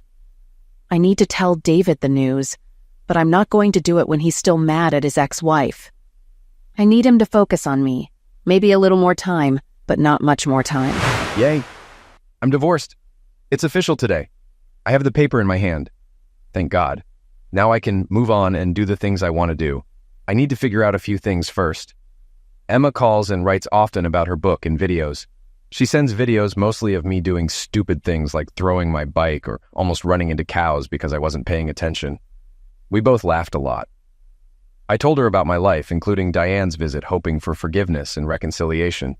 I need to tell David the news, but I'm not going to do it when he's still mad at his ex-wife. I need him to focus on me. Maybe a little more time, but not much more time. Yay. I'm divorced. It's official today. I have the paper in my hand. Thank God. Now I can move on and do the things I want to do. I need to figure out a few things first. Emma calls and writes often about her book and videos. She sends videos mostly of me doing stupid things like throwing my bike or almost running into cows because I wasn't paying attention. We both laughed a lot. I told her about my life, including Diane's visit, hoping for forgiveness and reconciliation.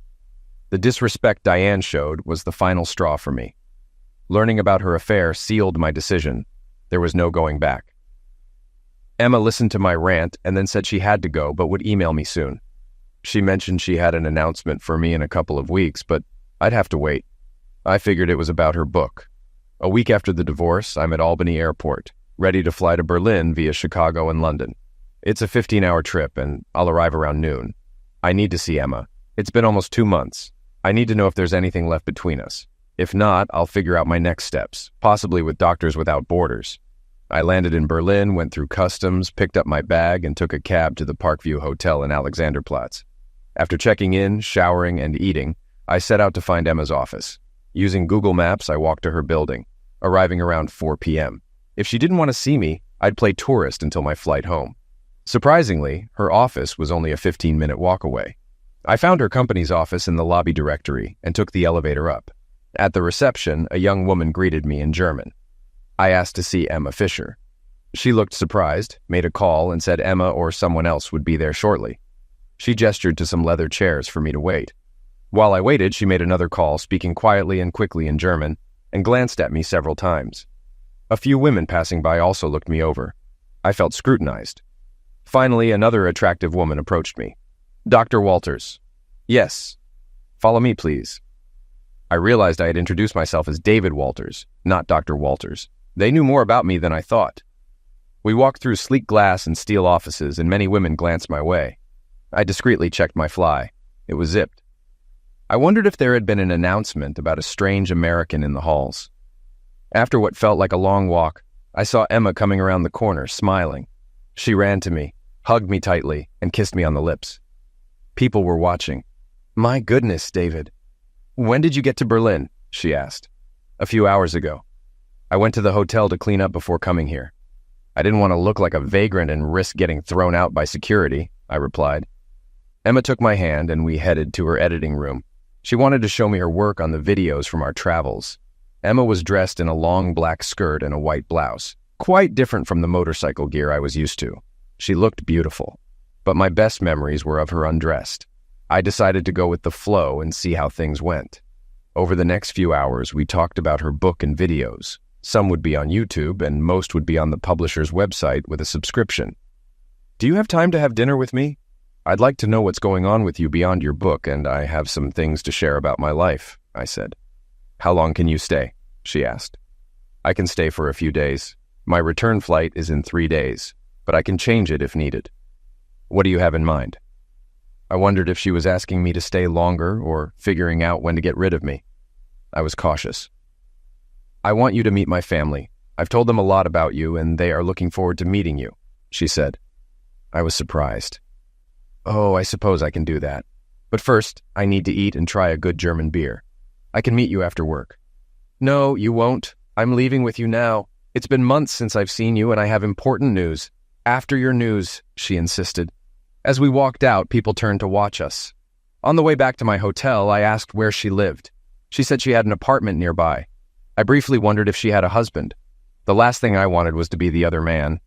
The disrespect Diane showed was the final straw for me. Learning about her affair sealed my decision. There was no going back. Emma listened to my rant and then said she had to go but would email me soon. She mentioned she had an announcement for me in a couple of weeks, but I'd have to wait. I figured it was about her book. A week after the divorce, I'm at Albany Airport, ready to fly to Berlin via Chicago and London. It's a 15-hour trip, and I'll arrive around noon. I need to see Emma. It's been almost 2 months. I need to know if there's anything left between us. If not, I'll figure out my next steps, possibly with Doctors Without Borders. I landed in Berlin, went through customs, picked up my bag, and took a cab to the Parkview Hotel in Alexanderplatz. After checking in, showering, and eating, I set out to find Emma's office. Using Google Maps, I walked to her building, arriving around 4 p.m. If she didn't want to see me, I'd play tourist until my flight home. Surprisingly, her office was only a 15-minute walk away. I found her company's office in the lobby directory and took the elevator up. At the reception, a young woman greeted me in German. I asked to see Emma Fisher. She looked surprised, made a call, and said Emma or someone else would be there shortly. She gestured to some leather chairs for me to wait. While I waited, she made another call, speaking quietly and quickly in German, and glanced at me several times. A few women passing by also looked me over. I felt scrutinized. Finally, another attractive woman approached me. "Dr. Walters." "Yes." "Follow me, please." I realized I had introduced myself as David Walters, not Dr. Walters. They knew more about me than I thought. We walked through sleek glass and steel offices, and many women glanced my way. I discreetly checked my fly. It was zipped. I wondered if there had been an announcement about a strange American in the halls. After what felt like a long walk, I saw Emma coming around the corner, smiling. She ran to me, hugged me tightly, and kissed me on the lips. People were watching. "My goodness, David. When did you get to Berlin?" she asked. "A few hours ago. I went to the hotel to clean up before coming here. I didn't want to look like a vagrant and risk getting thrown out by security," I replied. Emma took my hand and we headed to her editing room. She wanted to show me her work on the videos from our travels. Emma was dressed in a long black skirt and a white blouse, quite different from the motorcycle gear I was used to. She looked beautiful, but my best memories were of her undressed. I decided to go with the flow and see how things went. Over the next few hours, we talked about her book and videos. Some would be on YouTube, and most would be on the publisher's website with a subscription. "Do you have time to have dinner with me? I'd like to know what's going on with you beyond your book, and I have some things to share about my life," I said. "How long can you stay?" she asked. "I can stay for a few days. My return flight is in 3 days, but I can change it if needed." "What do you have in mind?" I wondered if she was asking me to stay longer or figuring out when to get rid of me. I was cautious. "I want you to meet my family. I've told them a lot about you, and they are looking forward to meeting you," she said. I was surprised. "Oh, I suppose I can do that. But first, I need to eat and try a good German beer. I can meet you after work." "No, you won't. I'm leaving with you now. It's been months since I've seen you, and I have important news." "After your news," she insisted. As we walked out, people turned to watch us. On the way back to my hotel, I asked where she lived. She said she had an apartment nearby. I briefly wondered if she had a husband. The last thing I wanted was to be the other man.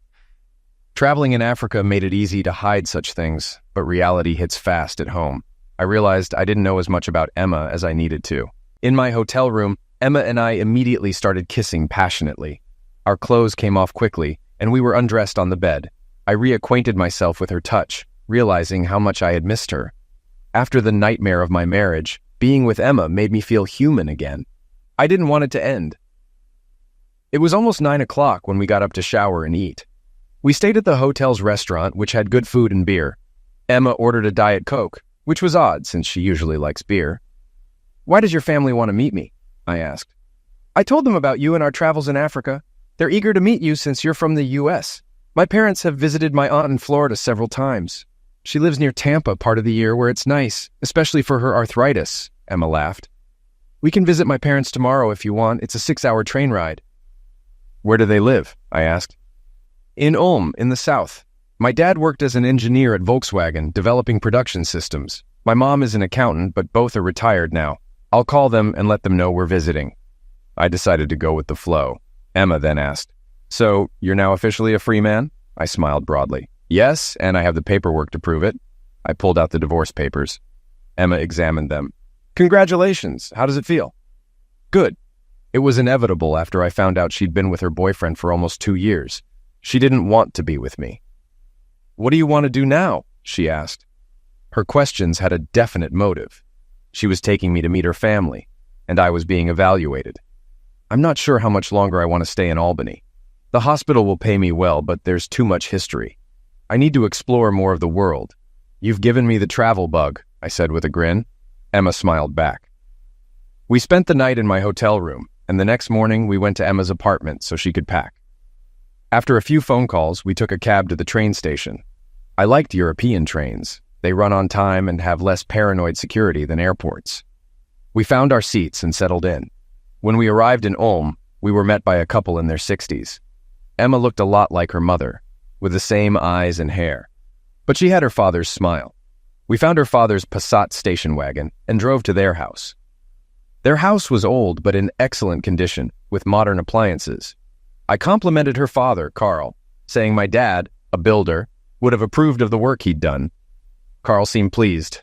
Traveling in Africa made it easy to hide such things, but reality hits fast at home. I realized I didn't know as much about Emma as I needed to. In my hotel room, Emma and I immediately started kissing passionately. Our clothes came off quickly, and we were undressed on the bed. I reacquainted myself with her touch, realizing how much I had missed her. After the nightmare of my marriage, being with Emma made me feel human again. I didn't want it to end. It was almost 9 o'clock when we got up to shower and eat. We stayed at the hotel's restaurant, which had good food and beer. Emma ordered a Diet Coke, which was odd since she usually likes beer. "Why does your family want to meet me?" I asked. "I told them about you and our travels in Africa. They're eager to meet you since you're from the U.S. My parents have visited my aunt in Florida several times." She lives near Tampa part of the year where it's nice, especially for her arthritis, Emma laughed. We can visit my parents tomorrow if you want. It's a 6-hour train ride. Where do they live? I asked. In Ulm, in the south. My dad worked as an engineer at Volkswagen, developing production systems. My mom is an accountant, but both are retired now. I'll call them and let them know we're visiting. I decided to go with the flow. Emma then asked, So, you're now officially a free man? I smiled broadly. Yes, and I have the paperwork to prove it. I pulled out the divorce papers. Emma examined them. Congratulations. How does it feel? Good. It was inevitable after I found out she'd been with her boyfriend for almost 2 years. She didn't want to be with me. What do you want to do now? She asked. Her questions had a definite motive. She was taking me to meet her family, and I was being evaluated. I'm not sure how much longer I want to stay in Albany. The hospital will pay me well, but there's too much history. I need to explore more of the world. You've given me the travel bug, I said with a grin. Emma smiled back. We spent the night in my hotel room, and the next morning we went to Emma's apartment so she could pack. After a few phone calls, we took a cab to the train station. I liked European trains. They run on time and have less paranoid security than airports. We found our seats and settled in. When we arrived in Ulm, we were met by a couple in their 60s. Emma looked a lot like her mother, with the same eyes and hair. But she had her father's smile. We found her father's Passat station wagon and drove to their house. Their house was old but in excellent condition, with modern appliances. I complimented her father, Carl, saying my dad, a builder, would have approved of the work he'd done. Carl seemed pleased.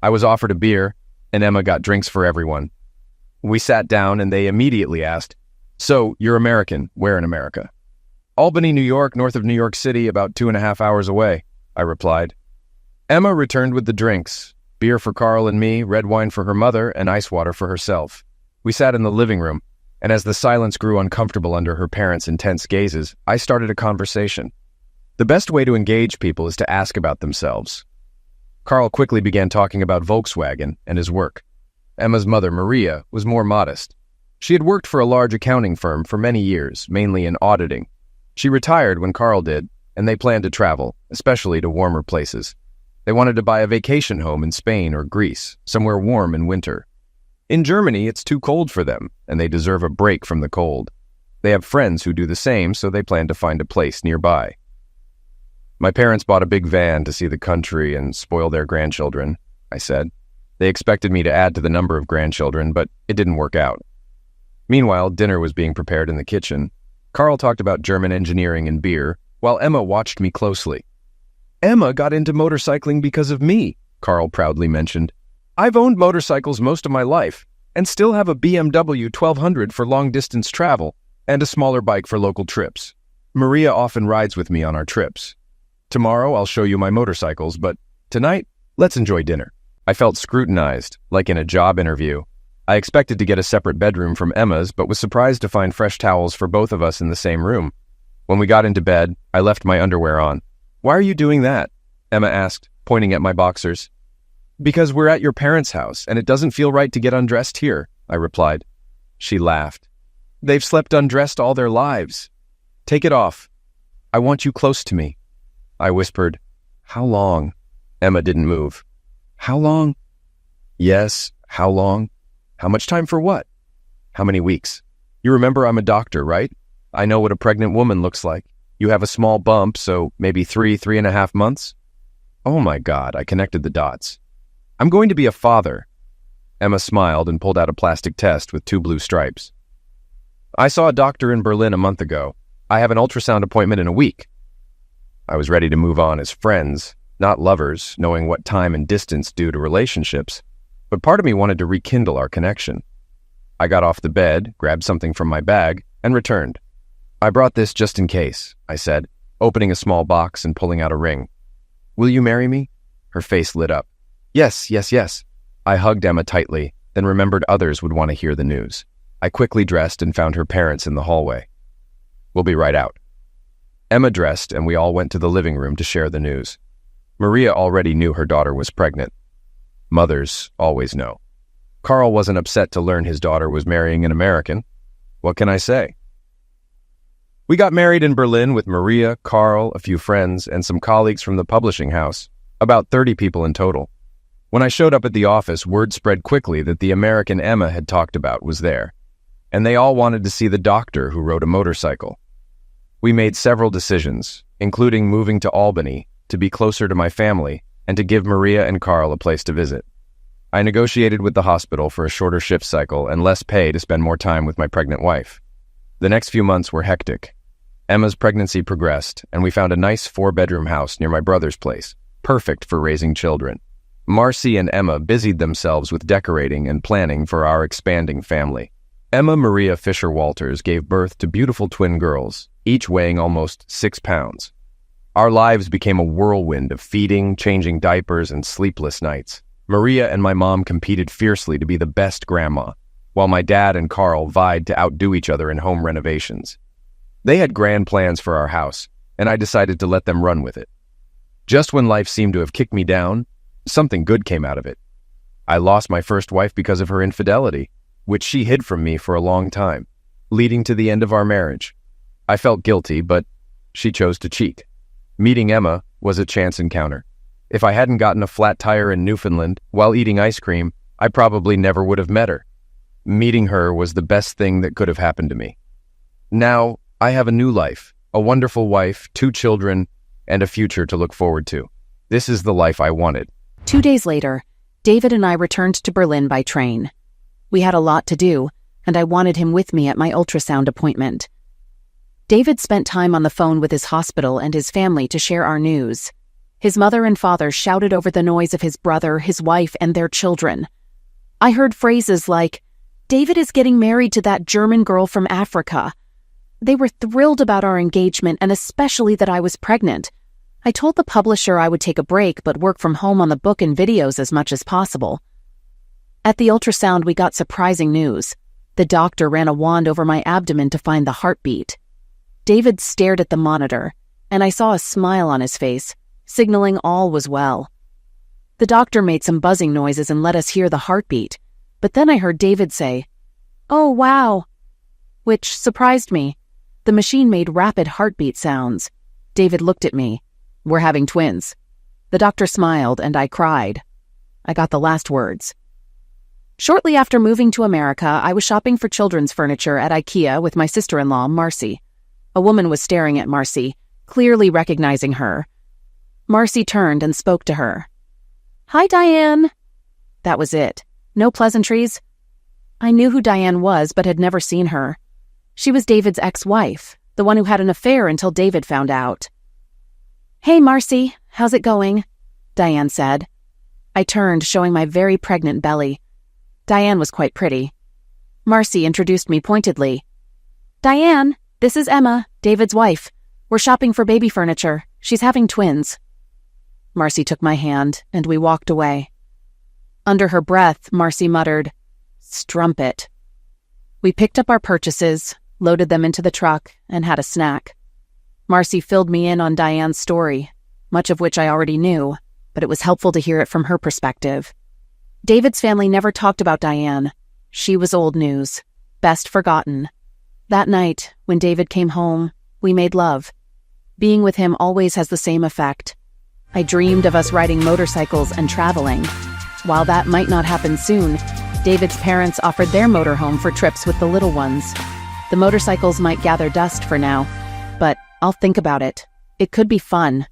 I was offered a beer, and Emma got drinks for everyone. We sat down, and they immediately asked, So, you're American. Where in America? Albany, New York, north of New York City, about 2.5 hours away, I replied. Emma returned with the drinks, beer for Carl and me, red wine for her mother, and ice water for herself. We sat in the living room, and as the silence grew uncomfortable under her parents' intense gazes, I started a conversation. The best way to engage people is to ask about themselves. Carl quickly began talking about Volkswagen and his work. Emma's mother, Maria, was more modest. She had worked for a large accounting firm for many years, mainly in auditing. She retired when Carl did, and they planned to travel, especially to warmer places. They wanted to buy a vacation home in Spain or Greece, somewhere warm in winter. In Germany, it's too cold for them, and they deserve a break from the cold. They have friends who do the same, so they plan to find a place nearby. My parents bought a big van to see the country and spoil their grandchildren, I said. They expected me to add to the number of grandchildren, but it didn't work out. Meanwhile, dinner was being prepared in the kitchen. Carl talked about German engineering and beer, while Emma watched me closely. Emma got into motorcycling because of me, Carl proudly mentioned. I've owned motorcycles most of my life, and still have a BMW 1200 for long-distance travel, and a smaller bike for local trips. Maria often rides with me on our trips. Tomorrow I'll show you my motorcycles, but tonight, let's enjoy dinner. I felt scrutinized, like in a job interview. I expected to get a separate bedroom from Emma's, but was surprised to find fresh towels for both of us in the same room. When we got into bed, I left my underwear on. Why are you doing that? Emma asked, pointing at my boxers. Because we're at your parents' house, and it doesn't feel right to get undressed here, I replied. She laughed. They've slept undressed all their lives. Take it off. I want you close to me. I whispered, How long? Emma didn't move. How long? Yes, how long? How much time for what? How many weeks? You remember I'm a doctor, right? I know what a pregnant woman looks like. You have a small bump, so maybe 3.5 months? Oh my God, I connected the dots. I'm going to be a father. Emma smiled and pulled out a plastic test with 2 blue stripes. I saw a doctor in Berlin a month ago. I have an ultrasound appointment in a week. I was ready to move on as friends, not lovers, knowing what time and distance do to relationships, but part of me wanted to rekindle our connection. I got off the bed, grabbed something from my bag, and returned. I brought this just in case, I said, opening a small box and pulling out a ring. Will you marry me? Her face lit up. Yes, yes, yes. I hugged Emma tightly, then remembered others would want to hear the news. I quickly dressed and found her parents in the hallway. We'll be right out. Emma dressed, and we all went to the living room to share the news. Maria already knew her daughter was pregnant. Mothers always know. Carl wasn't upset to learn his daughter was marrying an American. What can I say? We got married in Berlin with Maria, Carl, a few friends, and some colleagues from the publishing house. About 30 people in total. When I showed up at the office, word spread quickly that the American Emma had talked about was there, and they all wanted to see the doctor who rode a motorcycle. We made several decisions, including moving to Albany to be closer to my family and to give Maria and Carl a place to visit. I negotiated with the hospital for a shorter shift cycle and less pay to spend more time with my pregnant wife. The next few months were hectic. Emma's pregnancy progressed, and we found a nice 4-bedroom house near my brother's place, perfect for raising children. Marcy and Emma busied themselves with decorating and planning for our expanding family. Emma Maria Fisher-Walters gave birth to beautiful twin girls, each weighing almost 6 pounds. Our lives became a whirlwind of feeding, changing diapers, and sleepless nights. Maria and my mom competed fiercely to be the best grandma, while my dad and Carl vied to outdo each other in home renovations. They had grand plans for our house, and I decided to let them run with it. Just when life seemed to have kicked me down, something good came out of it. I lost my first wife because of her infidelity, which she hid from me for a long time, leading to the end of our marriage. I felt guilty, but she chose to cheat. Meeting Emma was a chance encounter. If I hadn't gotten a flat tire in Newfoundland while eating ice cream, I probably never would have met her. Meeting her was the best thing that could have happened to me. Now, I have a new life, a wonderful wife, 2 children, and a future to look forward to. This is the life I wanted. 2 days later, David and I returned to Berlin by train. We had a lot to do, and I wanted him with me at my ultrasound appointment. David spent time on the phone with his hospital and his family to share our news. His mother and father shouted over the noise of his brother, his wife, and their children. I heard phrases like, "David is getting married to that German girl from Africa." They were thrilled about our engagement and especially that I was pregnant. I told the publisher I would take a break but work from home on the book and videos as much as possible. At the ultrasound, we got surprising news. The doctor ran a wand over my abdomen to find the heartbeat. David stared at the monitor, and I saw a smile on his face, signaling all was well. The doctor made some buzzing noises and let us hear the heartbeat, but then I heard David say, "Oh, wow," which surprised me. The machine made rapid heartbeat sounds. David looked at me. "We're having twins." The doctor smiled, and I cried. I got the last words. Shortly after moving to America, I was shopping for children's furniture at IKEA with my sister-in-law, Marcy. A woman was staring at Marcy, clearly recognizing her. Marcy turned and spoke to her. "Hi, Diane." That was it. No pleasantries. I knew who Diane was, but had never seen her. She was David's ex-wife, the one who had an affair until David found out. "Hey, Marcy, how's it going?" Diane said. I turned, showing my very pregnant belly. Diane was quite pretty. Marcy introduced me pointedly. "Diane, this is Emma, David's wife. We're shopping for baby furniture. She's having twins." Marcy took my hand, and we walked away. Under her breath, Marcy muttered, "Strumpet." We picked up our purchases, loaded them into the truck, and had a snack. Marcy filled me in on Diane's story, much of which I already knew, but it was helpful to hear it from her perspective. David's family never talked about Diane. She was old news, best forgotten. That night, when David came home, we made love. Being with him always has the same effect. I dreamed of us riding motorcycles and traveling. While that might not happen soon, David's parents offered their motorhome for trips with the little ones. The motorcycles might gather dust for now, but I'll think about it. It could be fun.